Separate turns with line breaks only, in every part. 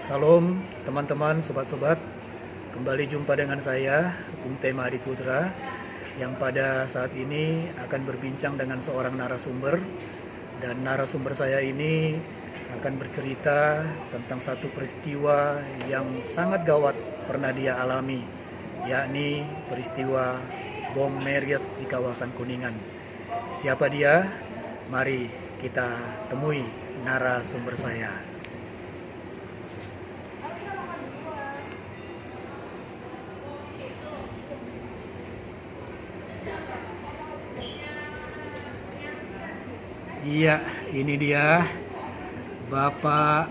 Salam teman-teman, sobat-sobat. Kembali jumpa dengan saya, Bung Tema Adiputra, yang pada saat ini akan berbincang dengan seorang narasumber. Dan narasumber saya ini akan bercerita tentang satu peristiwa yang sangat gawat pernah dia alami, yakni peristiwa bom Marriott di kawasan Kuningan. Siapa dia? Mari kita temui narasumber saya. Iya, ini dia Bapak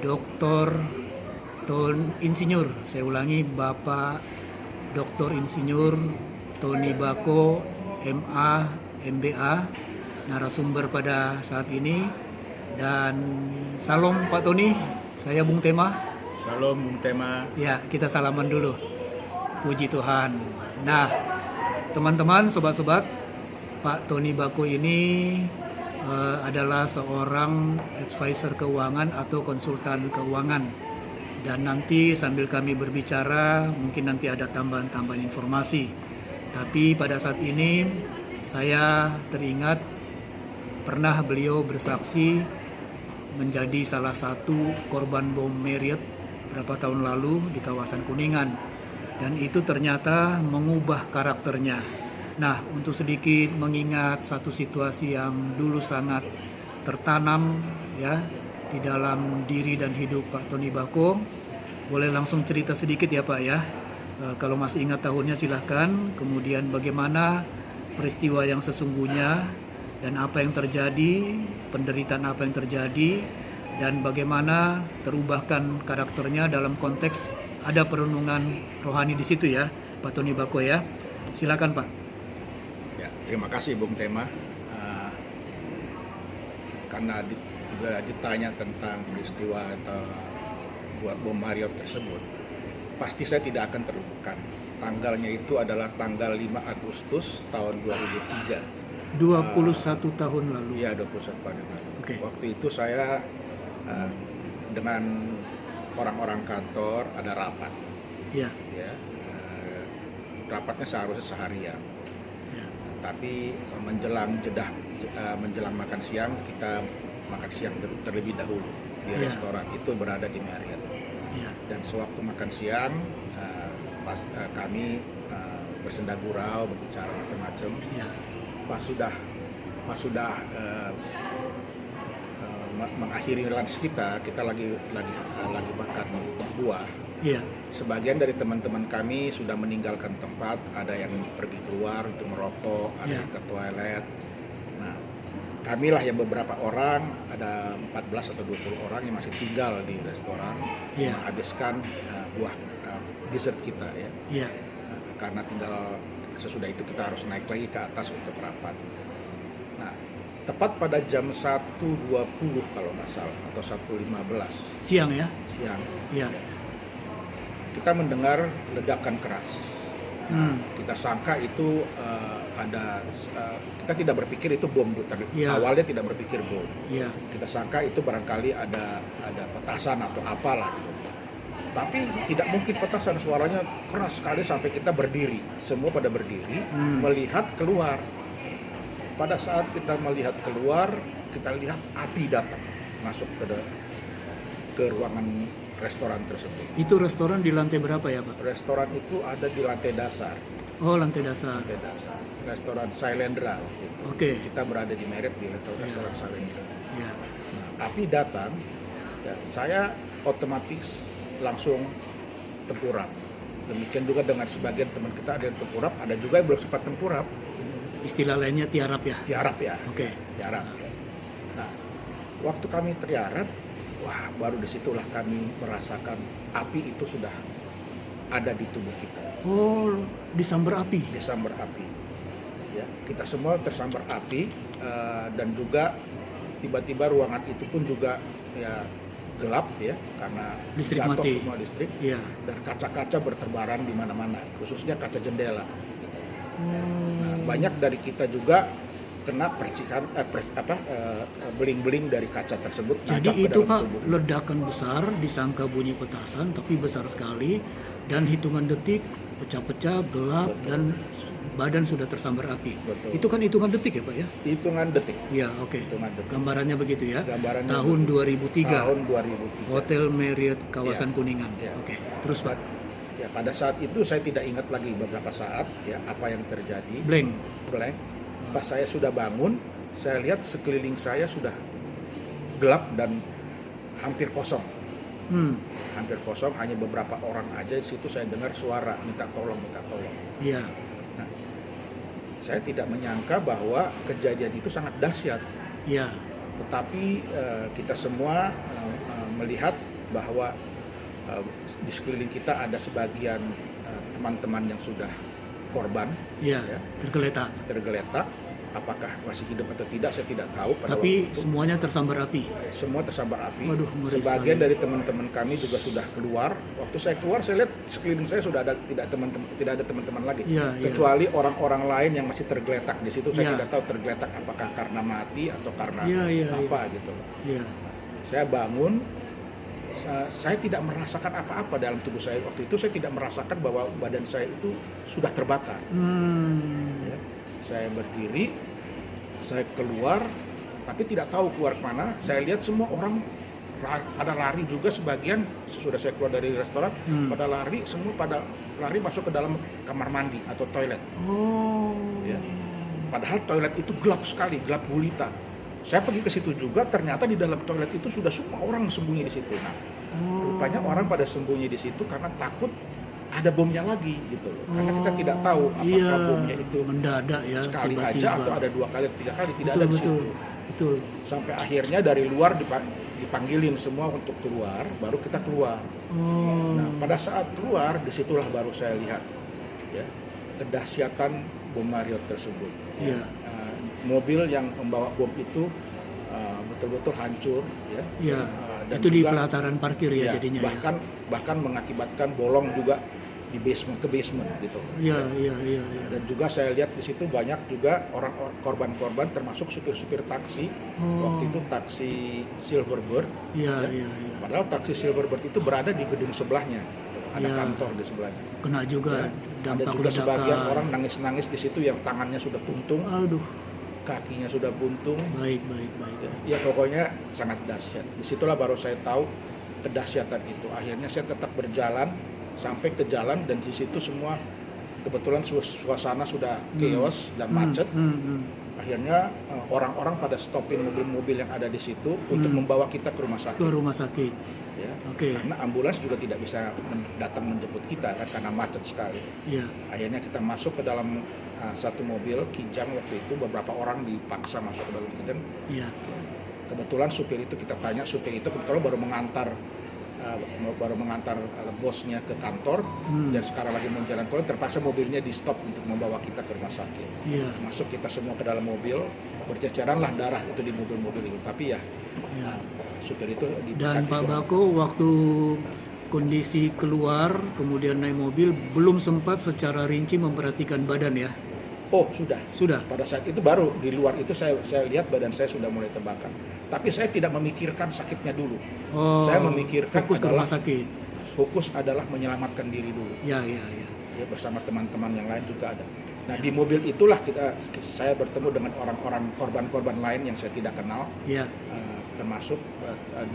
Dr. Insinyur. Saya ulangi, Bapak Dr. Insinyur Tony Bako, MA, MBA, narasumber pada saat ini. Dan salam Pak Tony, saya Bung Tema.
Salam Bung Tema.
Ya, kita salaman dulu. Puji Tuhan. Nah, teman-teman, sobat-sobat, Pak Tony Bako ini adalah seorang advisor keuangan atau konsultan keuangan. Dan nanti sambil kami berbicara, mungkin nanti ada tambahan-tambahan informasi. Tapi pada saat ini saya teringat pernah beliau bersaksi menjadi salah satu korban bom Marriott beberapa tahun lalu di kawasan Kuningan. Dan itu ternyata mengubah karakternya. Nah, untuk sedikit mengingat satu situasi yang dulu sangat tertanam ya di dalam diri dan hidup Pak Tony Bako, boleh langsung cerita sedikit ya Pak ya. Kalau masih ingat tahunnya silahkan. Kemudian bagaimana peristiwa yang sesungguhnya dan apa yang terjadi, penderitaan apa yang terjadi, dan bagaimana terubahkan karakternya dalam konteks ada perenungan rohani di situ ya, Pak Tony Bako ya. Silakan Pak.
Ya, terima kasih Bung Tema. Karena juga ditanya tentang peristiwa atau buat bom Marriott tersebut, pasti saya tidak akan terlupakan. Tanggalnya itu adalah tanggal 5 Agustus tahun 2003.
21 tahun lalu.
Iya, 21 tahun lalu.
Okay.
Waktu itu saya dengan orang-orang kantor ada rapat.
Ya.
Ya, rapatnya seharusnya seharian.
Ya.
Tapi menjelang makan siang, kita makan siang terlebih dahulu di restoran itu berada di Marriott.
Ya. Dan
sewaktu makan siang, kami bersenda gurau, berbicara macam-macam.
Ya.
Pas sudah mengakhiri lunch kita lagi makan buah.
Iya.
Sebagian dari teman-teman kami sudah meninggalkan tempat, ada yang pergi keluar untuk merokok, ada yang ke toilet. Nah, kamilah yang beberapa orang, ada 14 atau 20 orang yang masih tinggal di restoran, menghabiskan buah dessert kita ya.
Iya.
Karena tinggal sesudah itu kita harus naik lagi ke atas untuk rapat. Nah, tepat pada jam 1.20 kalau nggak salah, atau 1.15
siang ya?
Siang.
Iya.
Kita mendengar ledakan keras. Kita sangka itu kita tidak berpikir itu bom. Awalnya tidak berpikir bom.
Iya.
Kita sangka itu barangkali ada petasan atau apalah. Tapi tidak mungkin petasan, suaranya keras sekali sampai kita berdiri. Semua pada berdiri, melihat keluar. Pada saat kita melihat keluar, kita lihat api datang masuk ke ruangan restoran tersebut.
Itu restoran di lantai berapa ya Pak?
Restoran itu ada di lantai dasar.
Oh, lantai dasar.
Lantai dasar. Restoran Sailendra.
Oke.
Kita berada di Marriott di restoran Sailendra.
Ya.
Nah, api datang, ya, saya otomatis langsung tengkurap. Demikian juga dengan sebagian teman kita, ada yang tengkurap, ada juga yang belum sempat tengkurap.
Istilah lainnya tiarap ya?
Tiarap ya.
Oke.
Tiarap. Nah, waktu kami tiarap, wah, baru disitulah kami merasakan api itu sudah ada di tubuh kita.
Oh, disambar api?
Disambar api. Ya, kita semua tersambar api, dan juga tiba-tiba ruangan itu pun juga ya gelap ya, karena
listrik
jatuh
mati.
Semua listrik.
Iya.
Dan kaca-kaca berterbaran di mana-mana, khususnya kaca jendela. Nah, banyak dari kita juga kena percikan beling-beling dari kaca tersebut.
Jadi
nancap ke
itu
dalam
Pak
tubuh.
ledakan besar, disangka bunyi petasan tapi besar sekali, dan hitungan detik pecah-pecah, gelap,
Betul.
dan badan sudah tersambar api.
Betul.
Itu kan hitungan detik ya Pak ya?
Hitungan detik.
Iya, oke.
Hitungan detik.
Gambarannya begitu ya.
Gambarannya
Tahun
begitu.
2003.
Tahun 2003.
Hotel Marriott kawasan
Iya.
Kuningan.
Iya.
Oke. Terus Pak,
Ya, pada saat itu saya tidak ingat lagi beberapa saat ya apa yang terjadi.
blank.
Blank. Pas saya sudah bangun, saya lihat sekeliling saya sudah gelap dan hampir kosong. Hampir kosong, hanya beberapa orang aja. Di situ saya dengar suara minta tolong, minta tolong.
Iya.
Nah, saya tidak menyangka bahwa kejadian itu sangat dahsyat.
Iya.
Tetapi kita semua melihat bahwa di sekeliling kita ada sebagian teman-teman yang sudah korban,
Iya.
Ya.
Tergeletak.
Apakah masih hidup atau tidak saya tidak tahu pada
Tapi
waktu itu.
semuanya tersambar api.
Semua tersambar api.
Waduh, ngeri
Sebagian
sekali.
dari teman-teman kami juga sudah keluar. Waktu saya keluar, saya lihat sekeliling saya sudah ada tidak ada teman-teman lagi.
Iya, iya.
Kecuali orang-orang lain yang masih tergeletak di situ. Saya
Iya.
tidak tahu tergeletak apakah karena mati atau karena
Iya, iya,
apa gitu.
Iya.
Saya bangun, saya tidak merasakan apa-apa dalam tubuh saya. Waktu itu saya tidak merasakan bahwa badan saya itu sudah terbakar. Ya. Saya berdiri, saya keluar, tapi tidak tahu keluar kemana. Saya lihat semua orang pada lari juga, sebagian sesudah saya keluar dari restoran, pada lari, semua pada lari masuk ke dalam kamar mandi atau toilet.
Oh.
Ya. Padahal toilet itu gelap sekali, gelap gulita. Saya pergi ke situ juga, ternyata di dalam toilet itu sudah semua orang sembunyi di situ. Nah, rupanya orang pada sembunyi di situ karena takut ada bomnya lagi gitu loh. Karena kita tidak tahu apakah
iya,
bomnya itu
mendadak ya,
sekali
tiba-tiba.
aja atau ada 2 kali, 3 kali, tidak ada di situ.
Betul.
Sampai akhirnya dari luar dipanggilin semua untuk keluar, baru kita keluar.
Oh.
Nah, pada saat keluar, disitulah baru saya lihat ya kedahsyatan bom Marriott tersebut.
Iya.
Mobil yang membawa bom itu betul-betul hancur ya.
Iya.
Dan
Itu di
juga-
pelataran parkir ya, jadinya
bahkan mengakibatkan bolong juga di basement gitu.
ya. Iya.
Dan juga saya lihat di situ banyak juga orang korban-korban termasuk supir-supir taksi.
Oh.
Waktu itu taksi Silverbird.
Iya.
Padahal taksi Silverbird itu berada di gedung sebelahnya. Ada
Iya.
kantor di sebelahnya.
Kena juga
Ya. Ada
dampak
juga sebagian
ledakan.
orang nangis-nangis di situ yang tangannya sudah buntung,
Aduh,
kakinya sudah buntung.
baik.
Ya pokoknya sangat dahsyat. Disitulah baru saya tahu kedahsyatan itu. Akhirnya saya tetap berjalan sampai ke jalan, dan di situ semua kebetulan suasana sudah chaos dan macet. Akhirnya orang-orang pada stopin mobil-mobil yang ada di situ untuk membawa kita ke rumah sakit.
Ke rumah sakit.
Ya.
Oke.
Karena ambulans juga tidak bisa datang menjemput kita kan karena macet sekali.
Iya.
Akhirnya kita masuk ke dalam satu mobil Kijang waktu itu, beberapa orang dipaksa masuk ke dalam Kijang.
Iya.
Kebetulan supir itu kita tanya, supir itu kebetulan baru mengantar bosnya ke kantor dan sekarang lagi mau jalan keluar, terpaksa mobilnya di stop untuk membawa kita ke rumah sakit.
Iya.
Masuk kita semua ke dalam mobil, berceceranlah darah itu di mobil-mobil itu. Tapi ya
Iya.
supir itu
Dan
diberkati
Pak
Tuhan.
Bako waktu kondisi keluar kemudian naik mobil belum sempat secara rinci memperhatikan badan ya.
Oh sudah.
Sudah.
Pada saat itu baru di luar itu saya lihat badan saya sudah mulai terbakar. Tapi saya tidak memikirkan sakitnya dulu.
Oh.
Saya memikirkan
fokus ke rumah sakit.
Fokus adalah menyelamatkan diri dulu.
Ya.
Ya bersama teman-teman yang lain juga ada. Nah di mobil itulah saya bertemu dengan orang-orang korban-korban lain yang saya tidak kenal.
Ya.
Termasuk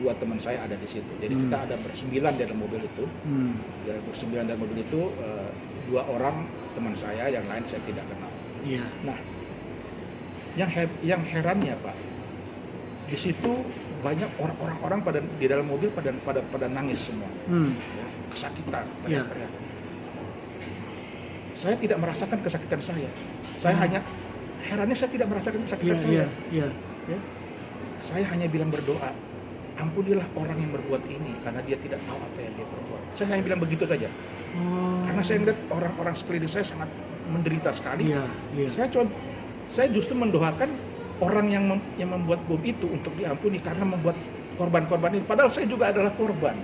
2 teman saya ada di situ. Jadi kita ada bersembilan di dalam mobil itu. Ya, bersembilan dalam mobil itu 2 orang teman saya, yang lain saya tidak kenal.
Iya.
Nah, yang herannya Pak, di situ banyak orang-orang di dalam mobil pada nangis semua, ya, kesakitan, teriak-teriak. Saya tidak merasakan kesakitan saya. Saya hanya herannya saya tidak merasakan kesakitan saya.
Iya.
Ya. Saya hanya bilang berdoa, ampunilah orang yang berbuat ini karena dia tidak tahu apa yang dia perbuat. Saya hanya bilang begitu saja. Karena saya melihat orang-orang sekeliling saya sangat menderita sekali.
Iya.
Saya justru mendoakan orang yang membuat bom itu untuk diampuni karena membuat korban-korban ini. Padahal saya juga adalah korban.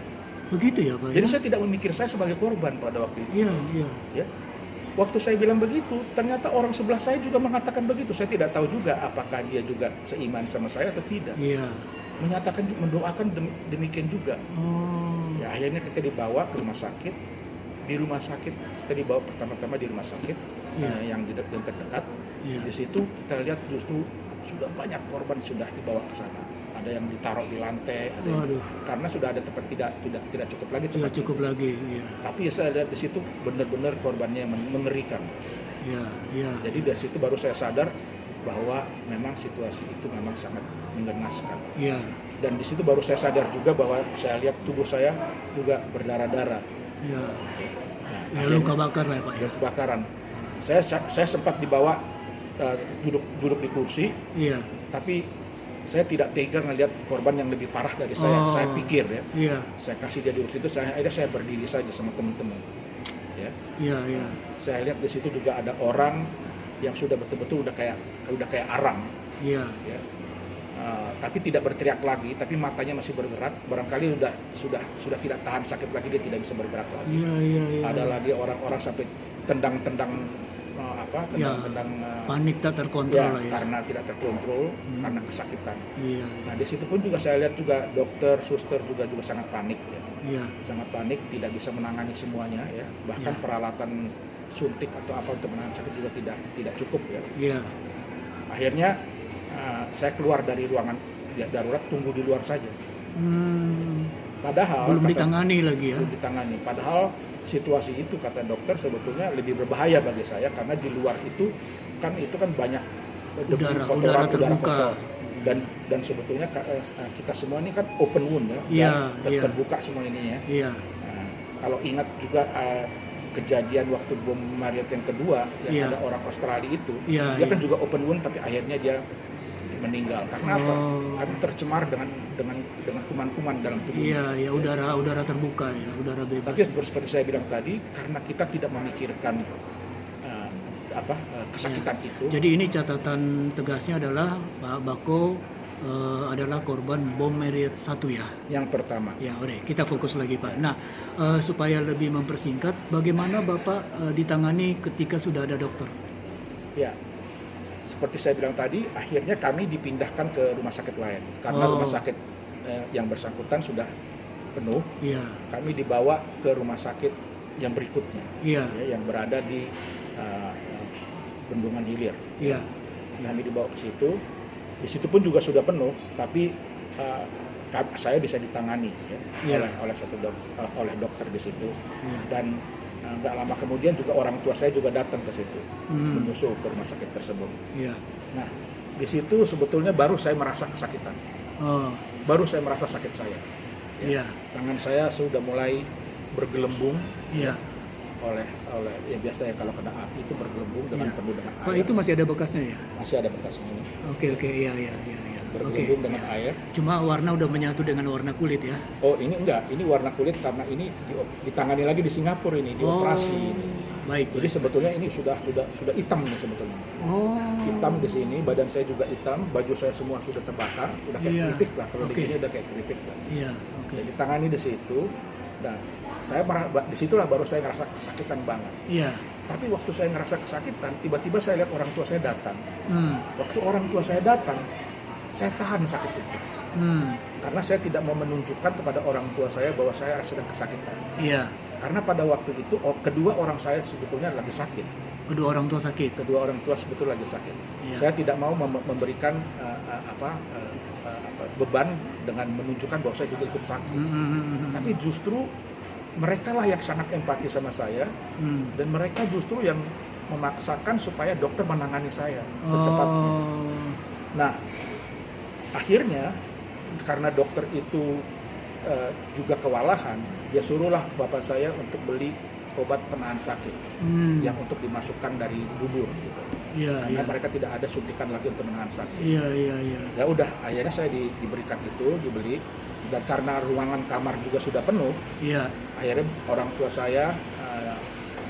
Begitu ya Pak.
Jadi
ya?
saya tidak memikir saya sebagai korban pada waktu itu.
Iya.
Ya. waktu saya bilang begitu, ternyata orang sebelah saya juga mengatakan begitu. Saya tidak tahu juga apakah dia juga seiman sama saya atau tidak.
Iya.
Menyatakan, mendoakan demikian juga.
Oh.
Ya, akhirnya kita dibawa ke rumah sakit. Di rumah sakit kita dibawa pertama-tama di rumah sakit yang terdekat.
Iya.
Di situ kita lihat justru sudah banyak korban sudah dibawa ke sana. Ada yang ditaruh di lantai, ada yang, karena sudah ada tempat tidak cukup lagi tempat.
Tidak cukup lagi, iya.
Tapi saya lihat di situ benar-benar korbannya mengerikan.
Iya, iya.
Jadi dari situ baru saya sadar bahwa memang situasi itu memang sangat mengenaskan.
Iya.
Dan di situ baru saya sadar juga bahwa saya lihat tubuh saya juga berdarah-darah.
Iya.
Nah,
Ya, luka bakar lah ya, Pak. Ya.
Kebakaran. Saya sempat dibawa duduk di kursi,
Iya.
tapi saya tidak tega ngelihat korban yang lebih parah dari saya.
Oh.
Saya pikir ya,
Iya.
saya kasih dia duduk situ, akhirnya saya berdiri saja sama teman-teman. Ya.
Iya, iya.
Saya lihat di situ juga ada orang yang sudah betul-betul udah kayak arang.
Iya.
Ya. Tapi tidak berteriak lagi, tapi matanya masih bergerak. Barangkali sudah tidak tahan sakit lagi, dia tidak bisa bergerak lagi.
Iya, iya, iya.
Ada lagi orang-orang sampai tendang-tendang
panik tak terkontrol
ya,
lah ya.
karena tidak terkontrol karena kesakitan.
Iya.
Nah, di situ pun juga saya lihat juga dokter, suster juga sangat panik ya.
Iya.
Sangat panik, tidak bisa menangani semuanya ya. Bahkan
Ya.
peralatan suntik atau apa untuk menangani sakit juga tidak cukup ya.
Iya.
Akhirnya saya keluar dari ruangan darurat, tunggu di luar saja. Padahal
Belum ditangani lagi ya.
belum ditangani. Padahal situasi itu kata dokter sebetulnya lebih berbahaya bagi saya karena di luar itu kan banyak debu,
udara terbuka.
kotor. Dan sebetulnya kita semua ini kan open wound ya,
Iya, iya.
terbuka semua ini ya.
Iya.
Nah, kalau ingat juga kejadian waktu bom Marriott yang kedua yang ada orang Australia itu, dia kan juga open wound tapi akhirnya dia meninggal karena apa? Karena tercemar dengan kuman-kuman dalam tubuh.
Iya, udara terbuka ya, udara bebas.
Tapi seperti saya bilang tadi, karena kita tidak memikirkan kesakitan itu.
Jadi ini catatan tegasnya adalah Pak Bako adalah korban bom Marriott 1 ya.
Yang pertama.
Ya, udah kita fokus lagi Pak. Nah, supaya lebih mempersingkat, bagaimana Bapak ditangani ketika sudah ada dokter?
Ya. Seperti saya bilang tadi, akhirnya kami dipindahkan ke rumah sakit lain karena rumah sakit yang bersangkutan sudah penuh.
Iya.
Kami dibawa ke rumah sakit yang berikutnya, yang berada di Bendungan Hilir.
Iya.
Kami dibawa ke situ. Di situ pun juga sudah penuh, tapi saya bisa ditangani oleh dokter di situ. Dan nggak lama kemudian juga orang tua saya juga datang ke situ menyusul ke rumah sakit tersebut.
Iya.
Nah, di situ sebetulnya baru saya merasa kesakitan. Baru saya merasa sakit saya.
Iya.
Tangan saya sudah mulai bergelembung.
Iya.
Oleh ya biasa ya kalau kena api itu bergelembung dengan penuh dengan air.
Pak, itu masih ada bekasnya ya?
Masih ada bekasnya.
Oke, iya.
Bergelembung dengan air.
Cuma warna udah menyatu dengan warna kulit ya?
Oh, ini enggak. Ini warna kulit karena ini ditangani lagi di Singapura ini, dioperasi ini.
Baik.
Jadi sebetulnya ini sudah hitam nih sebetulnya. Hitam di sini, badan saya juga hitam, baju saya semua sudah terbakar, udah kayak keripik lah. Kalau di sini udah kayak keripik lah.
Iya, oke.
Jadi ditangani di situ. Nah, disitulah baru saya ngerasa kesakitan banget.
Iya.
Tapi waktu saya ngerasa kesakitan, tiba-tiba saya lihat orang tua saya datang. Waktu orang tua saya datang, saya tahan sakit itu. Karena saya tidak mau menunjukkan kepada orang tua saya bahwa saya sedang kesakitan.
Iya.
Karena pada waktu itu kedua orang saya sebetulnya lagi sakit.
Kedua orang tua sakit.
Kedua orang tua sebetulnya lagi sakit. Iya. Saya tidak mau memberikan beban dengan menunjukkan bahwa saya juga ikut sakit. Tapi justru mereka lah yang sangat empati sama saya, dan mereka justru yang memaksakan supaya dokter menangani saya secepatnya. Nah, akhirnya karena dokter itu juga kewalahan, dia suruhlah bapak saya untuk beli obat penahan sakit yang untuk dimasukkan dari bubur gitu. Karena mereka tidak ada suntikan lagi untuk menahan sakit. Ya udah, akhirnya saya diberikan itu, dibeli. Dan karena ruangan kamar juga sudah penuh, akhirnya orang tua saya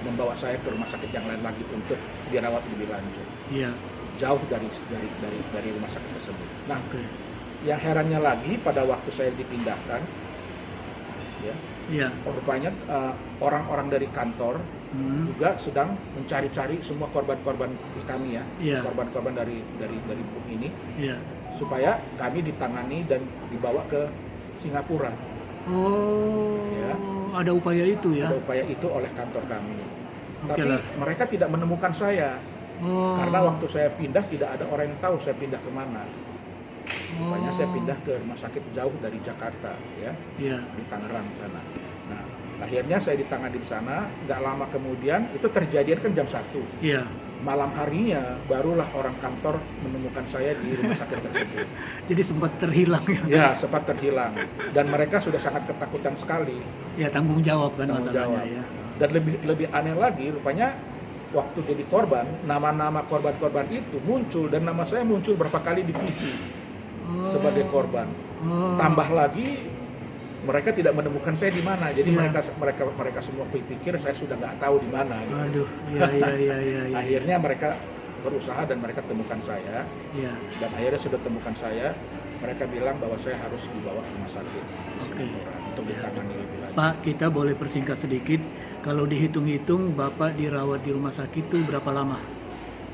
membawa saya ke rumah sakit yang lain lagi untuk dirawat lebih lanjut. Jauh dari rumah sakit tersebut. Nah, yang herannya lagi pada waktu saya dipindahkan, ya,
Iya.
Rupanya orang-orang dari kantor juga sedang mencari-cari semua korban-korban kami ya,
Iya.
korban-korban dari bom ini,
Iya.
supaya kami ditangani dan dibawa ke Singapura.
Oh,
Ya.
ada upaya itu ya?
Ada upaya itu oleh kantor kami.
Oke
Tapi
lah.
mereka tidak menemukan saya.
Oh.
Karena waktu saya pindah tidak ada orang yang tahu saya pindah kemana. Makanya saya pindah ke rumah sakit jauh dari Jakarta ya,
Iya.
di Tangerang sana. Nah, akhirnya saya ditangani di sana. Nggak lama kemudian itu terjadi kan jam 1.
Iya.
Malam harinya barulah orang kantor menemukan saya di rumah sakit tersebut.
Jadi sempat terhilang ya?
Ya, sempat terhilang. Dan mereka sudah sangat ketakutan sekali.
Ya, tanggung jawab kan
Tanggung
masalahnya
jawab.
ya.
Dan lebih aneh lagi, rupanya waktu jadi korban, nama-nama korban-korban itu muncul dan nama saya muncul berapa kali di TV sebagai korban.
Oh.
Tambah lagi mereka tidak menemukan saya di mana. Jadi
Iya.
mereka semua pikir saya sudah nggak tahu di mana. Gitu.
Aduh, iya.
Akhirnya mereka berusaha dan mereka temukan saya.
Iya.
Dan akhirnya sudah temukan saya. Mereka bilang bahwa saya harus dibawa ke rumah sakit di
Oke.
Singapura untuk ditangani lebih lanjut.
Pak, kita boleh persingkat sedikit. Kalau dihitung-hitung, Bapak dirawat di rumah sakit itu berapa lama?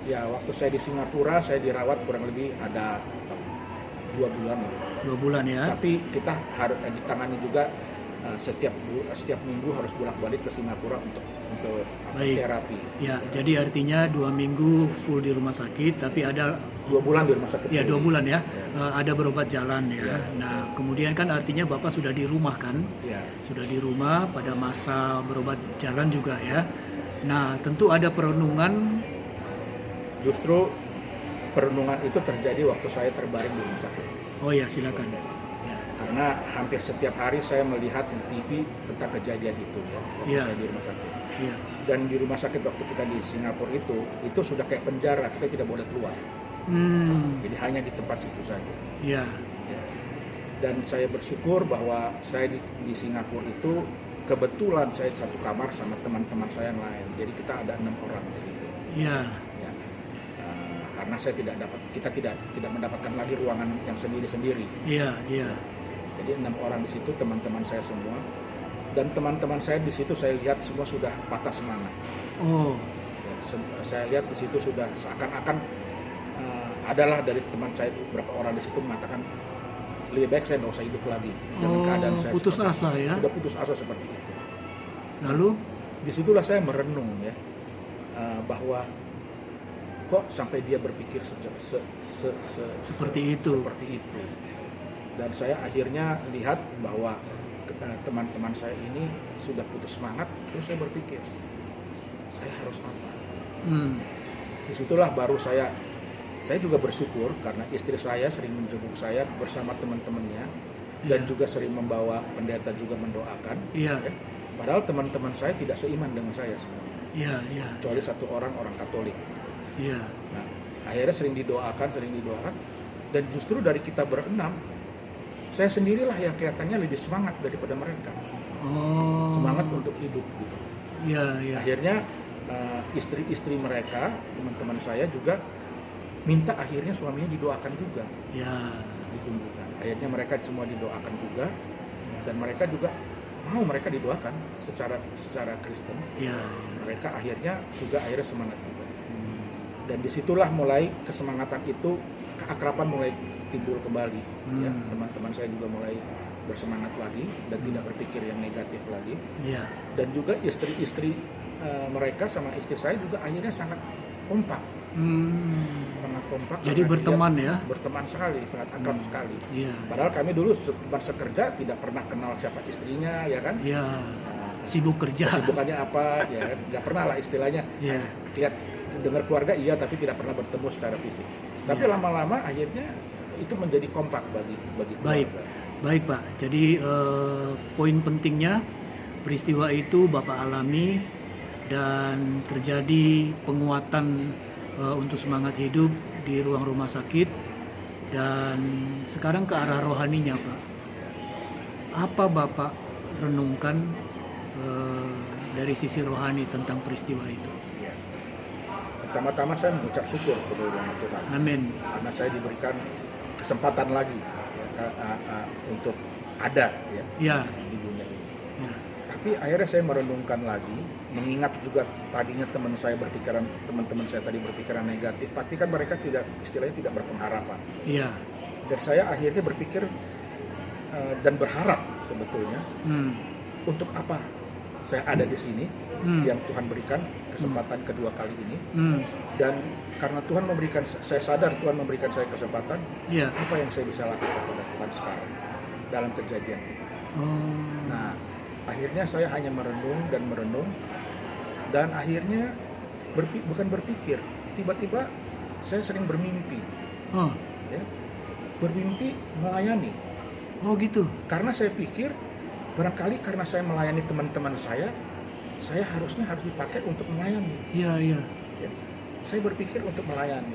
Ya, waktu saya di Singapura, saya dirawat kurang lebih ada 2 bulan.
2 bulan ya?
Tapi kita harus ditangani juga setiap minggu harus bolak-balik ke Singapura untuk
Baik.
terapi.
Ya, jadi artinya 2 minggu full di rumah sakit, tapi ada
2 bulan di rumah sakit.
ya 2 bulan ya,
Ya.
ada berobat jalan ya.
Ya.
Nah, kemudian kan artinya Bapak sudah di rumah kan?
Ya.
Sudah di rumah pada masa berobat jalan juga ya. Nah, tentu ada perenungan.
Justru perenungan itu terjadi waktu saya terbaring di rumah sakit.
Oh ya, silakan. Ya.
Karena hampir setiap hari saya melihat di TV tentang kejadian itu ya, waktu
Ya.
saya di rumah sakit.
Ya.
Dan di rumah sakit waktu kita di Singapura itu sudah kayak penjara, kita tidak boleh keluar. Jadi hanya di tempat situ saja.
Ya.
Ya. Dan saya bersyukur bahwa saya di Singapura itu kebetulan saya satu kamar sama teman-teman saya yang lain. Jadi kita ada 6 orang begitu.
Ya.
Ya. Karena kita tidak mendapatkan lagi ruangan yang sendiri-sendiri.
Iya, iya.
Jadi 6 orang di situ teman-teman saya semua. Dan teman-teman saya di situ saya lihat semua sudah patah semangat.
Oh,
Ya, saya lihat di situ sudah seakan-akan adalah dari teman saya beberapa orang di situ mengatakan lebih baik saya nggak usah hidup lagi dengan keadaan saya
putus
seperti
asa ya.
sudah putus asa seperti itu.
Lalu
Disitulah saya merenung ya bahwa kok sampai dia berpikir
seperti itu.
seperti itu. Dan saya akhirnya lihat bahwa teman-teman saya ini sudah putus semangat. Terus saya berpikir saya harus apa? Disitulah baru saya juga bersyukur karena istri saya sering menjenguk saya bersama teman-temannya dan
Iya.
juga sering membawa pendeta juga mendoakan.
Iya.
Ya. Padahal teman-teman saya tidak seiman dengan saya sebenarnya,
Iya, iya.
kecuali satu orang Katolik.
Iya.
Nah, akhirnya sering didoakan, dan justru dari kita berenam, saya sendirilah yang kelihatannya lebih semangat daripada mereka,
Oh.
semangat untuk hidup gitu.
Iya, iya.
Akhirnya istri-istri mereka, teman-teman saya juga minta akhirnya suaminya didoakan juga,
Ya.
ditunjukkan. Akhirnya mereka semua didoakan juga, dan mereka juga mau mereka didoakan secara Kristen.
Ya.
Mereka akhirnya semangat juga. Dan disitulah mulai kesemangatan itu, keakraban mulai timbul kembali. Ya, teman-teman saya juga mulai bersemangat lagi dan tidak berpikir yang negatif lagi.
Ya.
Dan juga istri-istri mereka sama istri saya juga akhirnya sangat kompak. Sangat kompak.
Jadi
karena
berteman
dia
ya?
Berteman sekali, sangat akrab sekali.
Iya.
Padahal kami dulu teman sekerja tidak pernah kenal siapa istrinya, ya kan?
Iya.
Nah,
Sibuk kerja.
kesibukannya apa, ya kan? Nggak pernah lah istilahnya.
Iya.
Lihat dengar keluarga iya, tapi tidak pernah bertemu secara fisik. Tapi
Iya.
lama-lama akhirnya itu menjadi kompak bagi
Baik.
keluarga.
Baik, Pak. Jadi poin pentingnya peristiwa itu Bapak alami dan terjadi penguatan untuk semangat hidup di ruang rumah sakit, dan sekarang ke arah rohaninya, Pak. Apa Bapak renungkan dari sisi rohani tentang peristiwa itu?
Ya. Pertama-tama saya mengucap syukur kepada Tuhan.
Amin.
Karena saya diberikan kesempatan lagi untuk ada ya,
Ya.
di dunia ini.
Ya.
Tapi akhirnya saya merenungkan lagi, mengingat juga tadinya teman saya tadi berpikiran negatif, pasti kan mereka istilahnya tidak berpengharapan.
Iya.
Dan saya akhirnya berpikir dan berharap sebetulnya, untuk apa saya ada di sini, yang Tuhan berikan kesempatan kedua kali ini. Dan karena saya sadar Tuhan memberikan saya kesempatan,
Iya.
apa yang saya bisa lakukan pada Tuhan sekarang dalam kejadian itu. Nah, akhirnya saya hanya merenung, dan akhirnya bukan berpikir, tiba-tiba saya sering bermimpi, ya, bermimpi melayani.
Oh gitu.
Karena saya pikir barangkali karena saya melayani teman-teman saya harus dipakai untuk melayani.
Iya, iya.
Ya. Saya berpikir untuk melayani,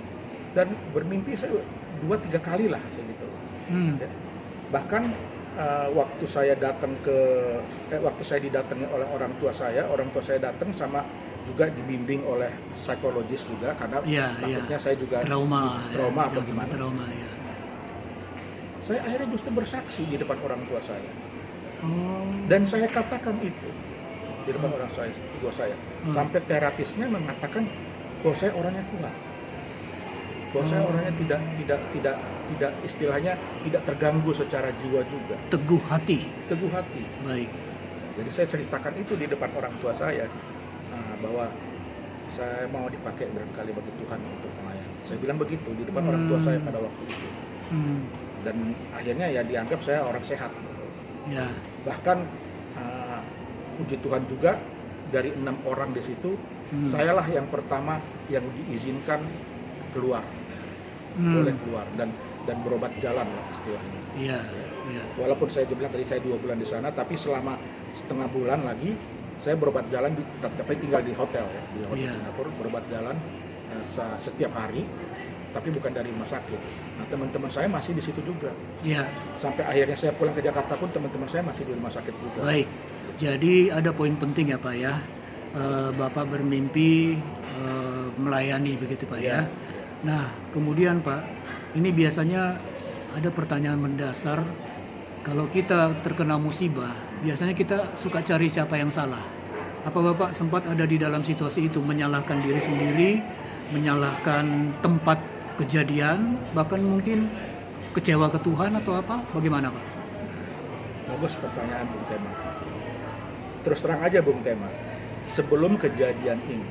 dan bermimpi saya 2-3 kali lah saya gitu. Ya. Bahkan waktu saya didatangi oleh orang tua saya datang sama juga dibimbing oleh psikologis juga, karena takutnya saya juga
trauma
atau gimana.
Ya.
Saya akhirnya justru bersaksi di depan orang tua saya. Dan saya katakan itu di depan orang tua saya. Sampai terapisnya mengatakan bahwa saya orangnya kuat. Bahwa saya orangnya tidak istilahnya tidak terganggu secara jiwa juga.
Teguh hati.
Baik. Jadi saya ceritakan itu di depan orang tua saya, bahwa saya mau dipakai barangkali bagi Tuhan untuk melayani. Saya bilang begitu di depan orang tua saya pada waktu itu. Dan akhirnya ya dianggap saya orang sehat.
Ya.
Bahkan puji Tuhan juga dari 6 orang di situ, sayalah yang pertama yang diizinkan keluar, boleh keluar dan berobat jalan lah istilahnya.
Iya.
Walaupun saya bilang tadi saya 2 bulan di sana, tapi selama setengah bulan lagi saya berobat jalan, tapi tinggal di hotel ya, di hotel Singapura, berobat jalan setiap hari, tapi bukan dari rumah sakit. Nah, teman-teman saya masih di situ juga. Iya. Sampai akhirnya saya pulang ke Jakarta pun teman-teman saya masih di rumah sakit juga.
Baik. Jadi ada poin penting ya Pak ya. Bapak bermimpi melayani begitu Pak ya. Nah, kemudian Pak, ini biasanya ada pertanyaan mendasar. Kalau kita terkena musibah, biasanya kita suka cari siapa yang salah. Apa Bapak sempat ada di dalam situasi itu, menyalahkan diri sendiri, menyalahkan tempat kejadian, bahkan mungkin kecewa ke Tuhan atau apa? Bagaimana Pak?
Bagus pertanyaan Bung Tema. Terus terang aja Bung Tema, sebelum kejadian ini,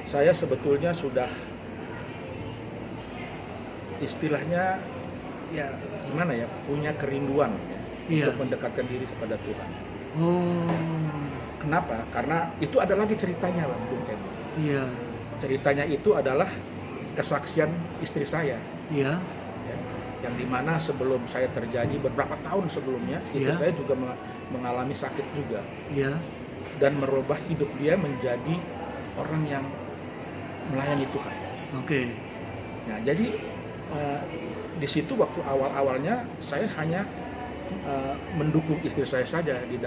saya sebetulnya sudah istilahnya ya gimana ya, punya kerinduan untuk mendekatkan diri kepada Tuhan. Kenapa? Karena itu ada lagi ceritanya Bung Tema. Ceritanya itu adalah kesaksian istri saya. Yang dimana sebelum saya terjadi beberapa tahun sebelumnya, istri saya juga mengalami sakit juga. Dan merubah hidup dia menjadi orang yang melayani Tuhan. Nah, jadi di situ waktu awal-awalnya saya hanya mendukung istri saya saja di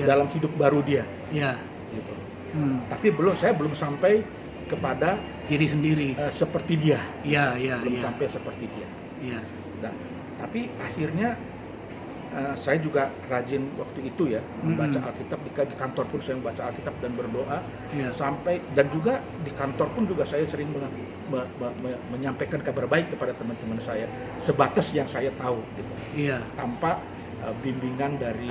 dalam hidup baru dia. Gitu. Tapi saya belum sampai kepada
diri sendiri
seperti dia.
Belum
sampai seperti dia. Nah, tapi akhirnya saya juga rajin waktu itu ya membaca Alkitab, di kantor pun saya membaca Alkitab dan berdoa, sampai dan juga di kantor pun juga saya sering menyampaikan kabar baik kepada teman-teman saya sebatas yang saya tahu gitu. Tanpa bimbingan dari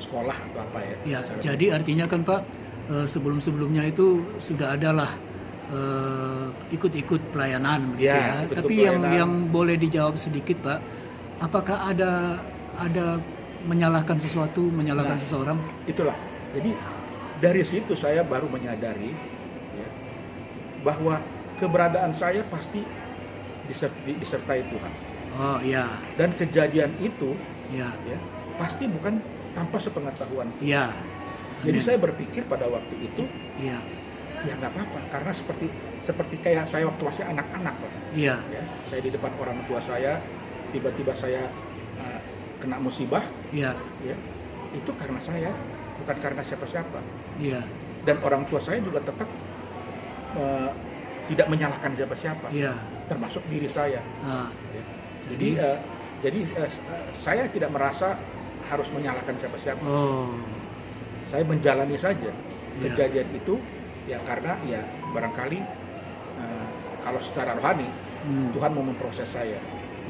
sekolah atau apa ya.
Jadi artinya kan Pak, sebelum-sebelumnya itu sudah adalah ikut-ikut pelayanan gitu ya. Tapi yang boleh dijawab sedikit Pak, apakah ada menyalahkan seseorang? Itulah.
Jadi dari situ saya baru menyadari ya, bahwa keberadaan saya pasti disertai Tuhan. Dan kejadian itu ya pasti bukan tanpa sepengetahuan. Jadi saya berpikir pada waktu itu ya nggak apa-apa, karena seperti kayak saya waktu masih anak-anak Pak. Saya di depan orang tua saya, tiba-tiba saya kena musibah, itu karena saya, bukan karena siapa-siapa. Dan orang tua saya juga tetap tidak menyalahkan siapa-siapa, termasuk diri saya. Jadi saya tidak merasa harus menyalahkan siapa-siapa.
Oh,
Saya menjalani saja
Ya.
kejadian itu ya karena ya barangkali kalau secara rohani Tuhan mau memproses saya.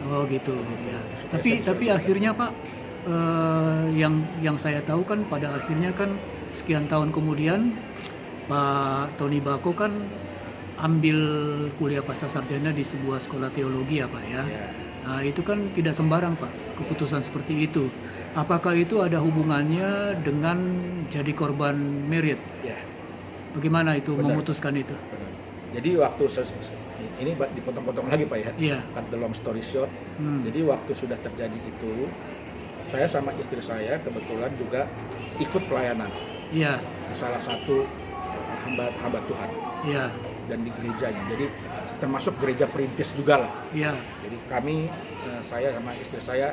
oh gitu. Ya.
Supaya
Tapi
saya bisa
tapi
berjalan.
akhirnya Pak, yang saya tahu kan pada akhirnya kan sekian tahun kemudian Pak Tony Bako kan ambil kuliah pasca sarjana di sebuah sekolah teologi ya Pak ya.
Ya.
Nah, itu kan tidak sembarang Pak, keputusan seperti itu. Apakah itu ada hubungannya dengan jadi korban merit?
Ya,
Bagaimana itu
Benar.
memutuskan itu?
benar. Jadi waktu ini dipotong-potong lagi Pak ya.
Iya.
Cut the long story short. Jadi waktu sudah terjadi itu, saya sama istri saya kebetulan juga ikut pelayanan
Iya,
di salah satu hamba Tuhan
iya,
dan di gerejanya. Jadi termasuk gereja perintis juga lah.
iya,
Jadi kami, saya sama istri saya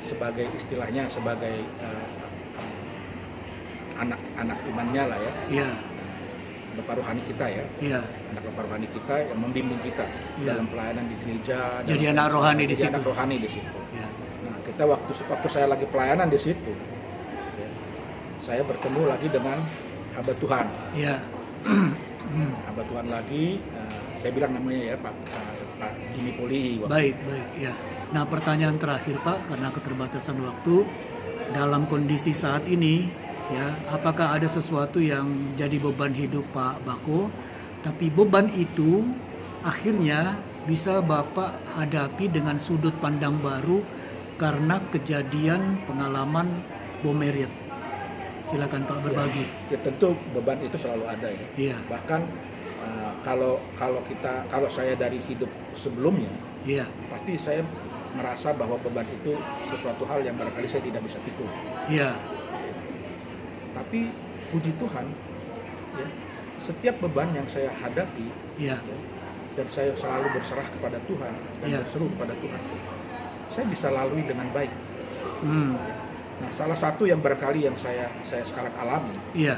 sebagai istilahnya sebagai anak imannya lah ya,
iya,
bapak rohani kita ya,
iya.
anak bapak rohani kita yang membimbing kita
Iya.
dalam pelayanan di gereja.
Jadi
dalam
anak
pelayanan-
rohani di
jadi
situ.
anak rohani di situ.
Iya.
Nah, kita waktu saya lagi pelayanan di situ, ya, saya bertemu lagi dengan hamba Tuhan.
Iya.
Hamba Tuhan lagi, saya bilang namanya ya Pak Jimmy Poli.
Baik, baik, ya. Nah, pertanyaan terakhir Pak, karena keterbatasan waktu, dalam kondisi saat ini, ya, apakah ada sesuatu yang jadi beban hidup Pak Bako, tapi beban itu akhirnya bisa Bapak hadapi dengan sudut pandang baru karena kejadian pengalaman bom Marriott. Silakan Pak berbagi.
Ya tentu beban itu selalu ada ya.
Iya,
Bahkan kalau saya dari hidup sebelumnya,
iya,
pasti saya merasa bahwa beban itu sesuatu hal yang barangkali saya tidak bisa pikul.
iya,
Tapi puji Tuhan, ya, setiap beban yang saya hadapi,
iya,
ya, dan saya selalu berserah kepada Tuhan dan
Iya.
berseru kepada Tuhan, saya bisa lalui dengan baik.
hmm,
Nah, salah satu yang barangkali yang saya sekarang alami,
iya,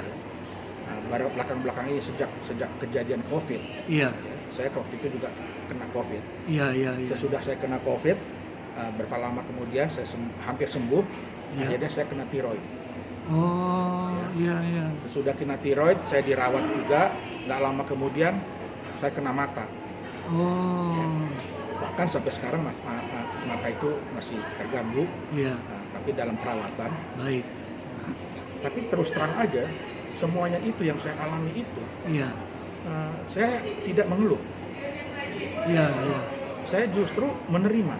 belakang ini sejak kejadian COVID,
iya,
ya, saya waktu itu juga kena COVID.
iya, iya, iya.
Sesudah saya kena COVID, berapa lama kemudian saya hampir sembuh,
Iya.
akhirnya saya kena tiroid.
Oh, iya, iya.
Sesudah kena tiroid, saya dirawat juga, nggak lama kemudian saya kena mata.
Oh,
Bahkan sampai sekarang mata itu masih terganggu,
iya,
tapi dalam perawatan.
baik.
Tapi terus terang aja, semuanya itu yang saya alami itu,
Iya,
saya tidak mengeluh.
iya, iya.
Saya justru menerima,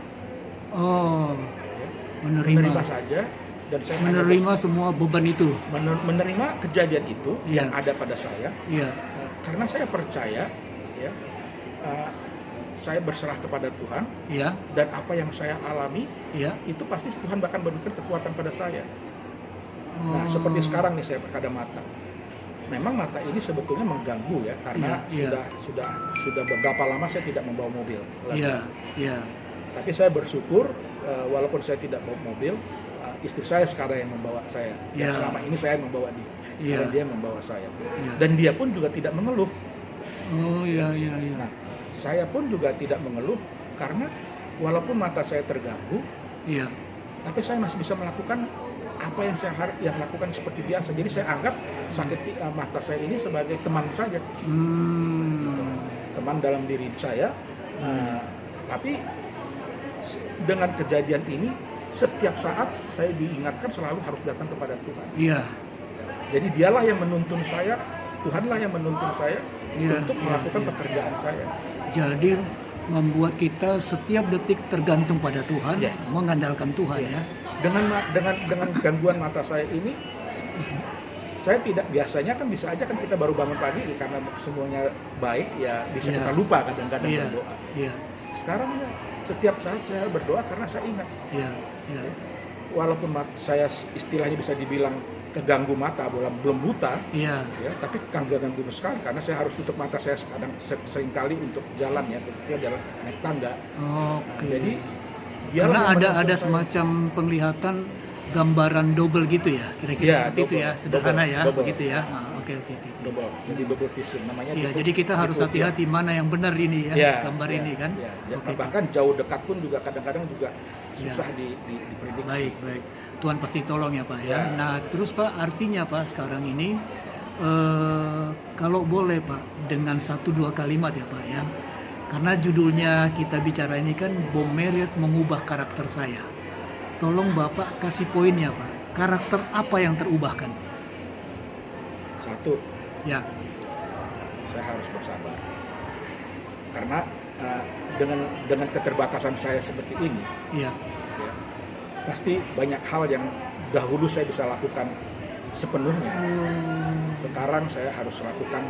Oh,
ya.
menerima.
saja, dan saya
Menerima semua beban itu.
menerima kejadian itu
Iya.
yang ada pada saya,
Iya,
karena saya percaya, ya, saya berserah kepada Tuhan,
iya,
dan apa yang saya alami
iya.
itu pasti Tuhan bahkan memberikan kekuatan pada saya. Nah,
Oh,
seperti sekarang nih saya ada mata. Memang mata ini sebetulnya mengganggu ya, karena
Iya, iya.
sudah beberapa lama saya tidak membawa mobil lagi.
Iya, iya,
Tapi saya bersyukur, walaupun saya tidak bawa mobil, istri saya sekarang yang membawa saya. Dan
Iya.
selama ini saya membawa dia,
Iya.
karena dia membawa saya.
iya.
Dan dia pun juga tidak mengeluh.
Oh, iya, iya, iya.
Nah, saya pun juga tidak mengeluh karena walaupun mata saya terganggu,
Iya,
tapi saya masih bisa melakukan apa yang saya lakukan seperti biasa. Jadi saya anggap sakit mata saya ini sebagai teman saja, teman dalam diri saya. Tapi dengan kejadian ini, setiap saat saya diingatkan selalu harus datang kepada Tuhan.
Iya,
Jadi dialah yang menuntun saya, Tuhanlah yang menuntun saya
Iya,
untuk
iya,
melakukan
iya.
pekerjaan saya.
jadi membuat kita setiap detik tergantung pada Tuhan,
Iya.
mengandalkan Tuhan
Iya.
ya.
Dengan gangguan mata saya ini, saya tidak, biasanya kan bisa aja kan kita baru bangun pagi karena semuanya baik ya bisa
Iya.
kita lupa kadang-kadang
Iya,
berdoa.
iya,
Sekarang ya setiap saat saya berdoa karena saya ingat,
iya, iya,
walaupun saya istilahnya bisa dibilang keganggu mata, belum buta,
iya.
ya, tapi ganggu sekali karena saya harus tutup mata saya seringkali untuk jalan ya, khususnya jalan naik tangga.
Oke.
Jadi
Karena
yang menuntun
ada
saya.
semacam penglihatan gambaran double gitu ya, kira-kira
Iya,
seperti itu
double,
ya, sederhana ya,
double.
begitu ya. Nah, oke, oke, oke.
double, jadi double vision namanya.
Iya,
gitu.
jadi kita harus
Gitu,
hati-hati mana yang benar ini ya,
ya,
gambar
ya,
ini kan.
ya.
Oke,
Bahkan jauh dekat pun juga kadang-kadang juga
Ya.
susah diprediksi.
baik, baik. Tuhan pasti tolong ya Pak ya.
Ya.
Nah terus Pak, artinya Pak sekarang ini kalau boleh Pak dengan 1-2 kalimat ya Pak ya. Karena judulnya kita bicara ini kan Bom Marriott mengubah karakter saya. Tolong Bapak kasih poinnya Pak. Karakter apa yang terubahkan?
Satu,
Ya,
saya harus bersabar. Karena dengan keterbatasan saya seperti ini,
iya,
ya, pasti banyak hal yang dahulu saya bisa lakukan sepenuhnya. Sekarang saya harus lakukan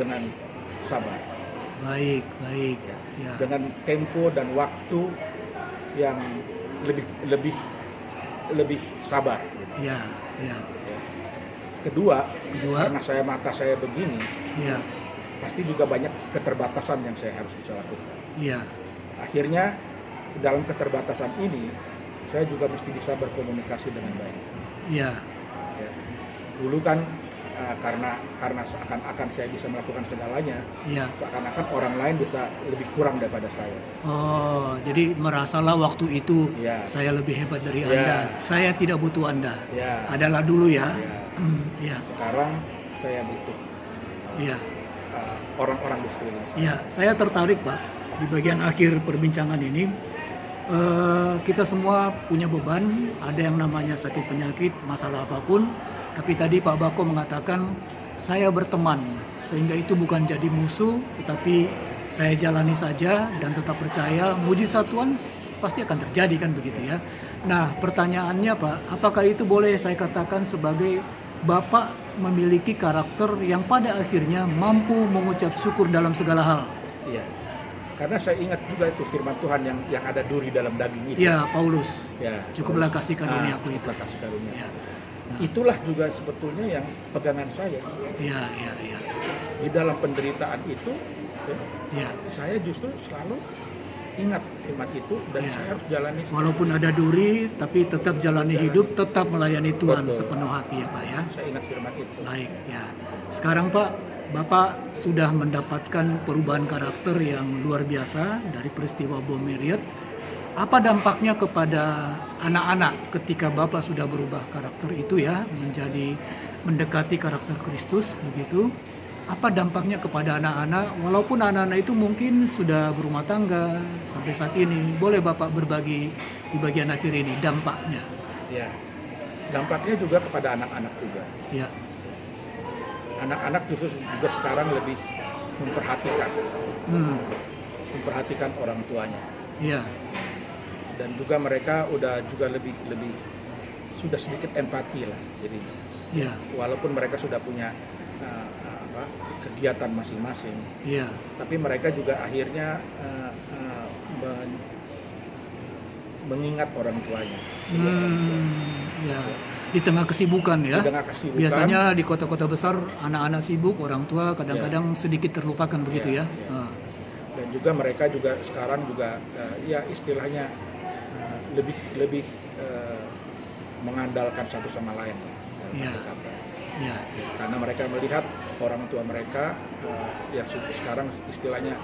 dengan sabar,
baik, baik.
ya.
Ya,
Dengan tempo dan waktu yang lebih sabar. Gitu.
ya, ya,
Ya. Kedua,
Kedua,
karena mata saya begini,
ya,
pasti juga banyak keterbatasan yang saya harus bisa lakukan.
ya,
Akhirnya dalam keterbatasan ini saya juga mesti bisa berkomunikasi dengan baik.
ya,
Ya. Dulu kan karena seakan-akan saya bisa melakukan segalanya,
ya.
seakan-akan orang lain bisa lebih kurang daripada saya.
Oh, jadi merasalah waktu itu
Ya,
saya lebih hebat dari
Ya.
Anda. Saya tidak butuh Anda.
ya,
Adalah dulu ya.
ya.
Ya,
Sekarang saya butuh
ya.
orang-orang di sekeliling saya.
Ya, saya tertarik Pak di bagian akhir perbincangan ini. Kita semua punya beban, ada yang namanya sakit penyakit, masalah apapun. Tapi tadi Pak Bako mengatakan saya berteman, sehingga itu bukan jadi musuh, tetapi saya jalani saja dan tetap percaya mujizat Tuhan pasti akan terjadi kan begitu ya. Nah pertanyaannya Pak, apakah itu boleh saya katakan sebagai Bapak memiliki karakter yang pada akhirnya mampu mengucap syukur dalam segala hal?
Iya. Karena saya ingat juga itu firman Tuhan yang ada duri dalam daging itu.
Ya Paulus,
Ya,
cukuplah kasih karunia aku itu.
cukuplah kasih karunia.
Ya,
Itulah juga sebetulnya yang pegangan saya.
ya, ya, ya,
Di dalam penderitaan itu,
ya.
saya justru selalu ingat firman itu dan
Ya.
saya harus jalani.
Walaupun ada duri, tapi tetap jalani hidup, tetap melayani Tuhan
Betul.
sepenuh hati ya Pak ya.
Saya ingat firman itu.
Baik ya. Sekarang Pak, Bapak sudah mendapatkan perubahan karakter yang luar biasa dari peristiwa Bom Marriott. Apa dampaknya kepada anak-anak ketika Bapak sudah berubah karakter itu ya, menjadi mendekati karakter Kristus begitu? Apa dampaknya kepada anak-anak, walaupun anak-anak itu mungkin sudah berumah tangga sampai saat ini? Boleh Bapak berbagi di bagian akhir ini dampaknya?
Ya. Dampaknya juga kepada anak-anak juga.
Ya,
Anak-anak justru juga sekarang lebih memperhatikan orang tuanya.
ya,
Dan juga mereka udah juga lebih sudah sedikit empati lah. Jadi
ya,
walaupun mereka sudah punya kegiatan masing-masing,
ya,
tapi mereka juga akhirnya mengingat orang tuanya.
ya. Di tengah kesibukan ya.
Di tengah kesibukan,
Biasanya di kota-kota besar anak-anak sibuk, orang tua kadang-kadang sedikit terlupakan begitu ya.
Ya. Dan juga mereka juga sekarang juga ya istilahnya lebih mengandalkan satu sama lain dalam
Ya.
arti kata.
Ya,
Karena mereka melihat orang tua mereka yang sekarang istilahnya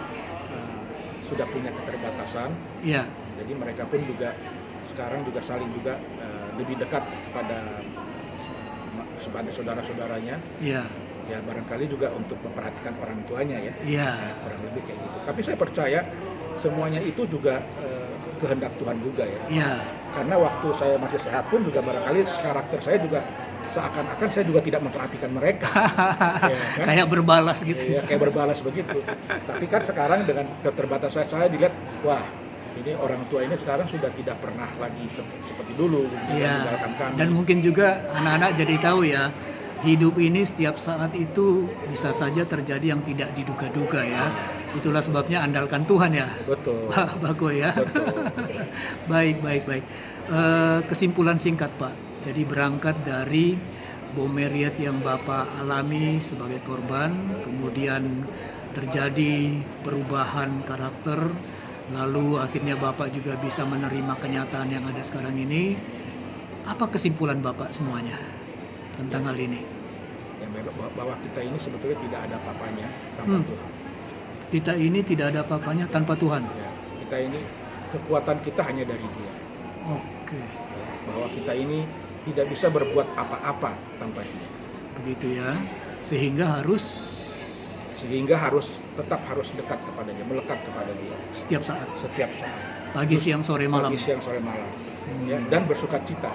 sudah punya keterbatasan,
ya,
jadi mereka pun juga sekarang juga saling juga lebih dekat kepada saudara-saudaranya,
ya,
ya barangkali juga untuk memperhatikan orang tuanya ya,
ya,
kurang lebih kayak gitu. Tapi saya percaya semuanya itu juga kehendak Tuhan juga ya.
ya,
Karena waktu saya masih sehat pun juga barangkali karakter saya juga seakan-akan saya juga tidak memperhatikan mereka. Ya, kan?
kayak berbalas gitu.
Ya, kayak berbalas begitu. Tapi kan sekarang dengan keterbatasan saya dilihat, wah ini orang tua ini sekarang sudah tidak pernah lagi seperti dulu
Iya.
meninggalkan kami.
Dan mungkin juga anak-anak jadi tahu ya, hidup ini setiap saat itu bisa saja terjadi yang tidak diduga-duga ya. Itulah sebabnya andalkan Tuhan ya.
Betul.
Pak Bako ya.
Betul.
Baik. Kesimpulan singkat Pak. Jadi berangkat dari Bom Marriott yang Bapak alami sebagai korban, kemudian terjadi perubahan karakter, lalu akhirnya Bapak juga bisa menerima kenyataan yang ada sekarang ini. Apa kesimpulan Bapak semuanya tentang hal ini?
Ya, bahwa kita ini sebetulnya tidak ada apa-apanya tanpa Tuhan.
Kita ini tidak ada apa-apanya tanpa Tuhan.
Ya, kita ini kekuatan kita hanya dari Dia.
Oke.
bahwa kita ini tidak bisa berbuat apa-apa tanpa dia.
Begitu ya. Sehingga harus
tetap harus dekat kepada dia, melekat kepada dia
setiap saat,
setiap saat.
pagi, siang, sore, malam.
Pagi, siang, sore, malam. Ya, dan bersuka cita